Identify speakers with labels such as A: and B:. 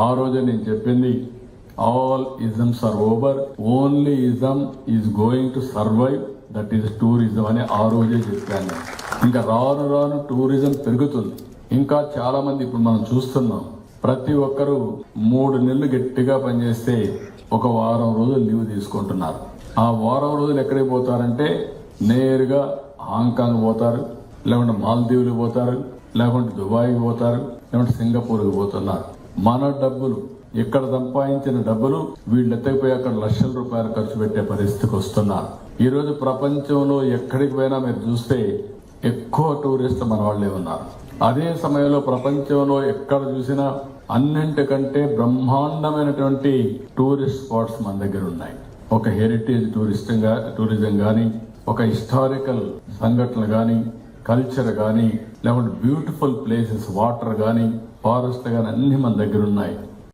A: ఆ రోజే నేను చెప్పింది, all isms are over, only ism is going to survive, that is tourism అని ఆ రోజే చెప్పాను. ఇంకా రాను రాను టూరిజం పెరుగుతుంది. ఇంకా చాలా మంది ఇప్పుడు మనం చూస్తున్నాం, ప్రతి ఒక్కరూ 3 నెలలు గట్టిగా పనిచేస్తే 1 వారం రోజులు లీవ్ తీసుకుంటున్నారు. ఆ వారం రోజులు ఎక్కడికి పోతారంటే నేరుగా హాంకాంగ్ పోతారు, లేకుంటే మాల్దీవులు పోతారు, లేకుంటే దుబాయ్కి పోతారు, లేకుంటే సింగపూర్కి పోతున్నారు. మన డబ్బులు, ఇక్కడ సంపాదించిన డబ్బులు వీళ్ళు ఎత్తకపోయి అక్కడ లక్షల రూపాయలు ఖర్చు పెట్టే పరిస్థితికి వస్తున్నారు. ఈ రోజు ప్రపంచంలో ఎక్కడికి పోయినా మీరు చూస్తే ఎక్కువ టూరిస్టులు మన వాళ్ళే ఉన్నారు. అదే సమయంలో ప్రపంచంలో ఎక్కడ చూసినా అన్నింటికంటే బ్రహ్మాండమైనటువంటి టూరిస్ట్ స్పాట్స్ మన దగ్గర ఉన్నాయి. ఒక హెరిటేజ్ టూరిజం కానీ, ఒక హిస్టారికల్ సంఘటనలు కానీ, కల్చర్ కానీ, లేకుంటే బ్యూటిఫుల్ ప్లేసెస్, వాటర్ కానీ, ఫారెస్ట్ కానీ అన్ని మన దగ్గర ఉన్నాయి.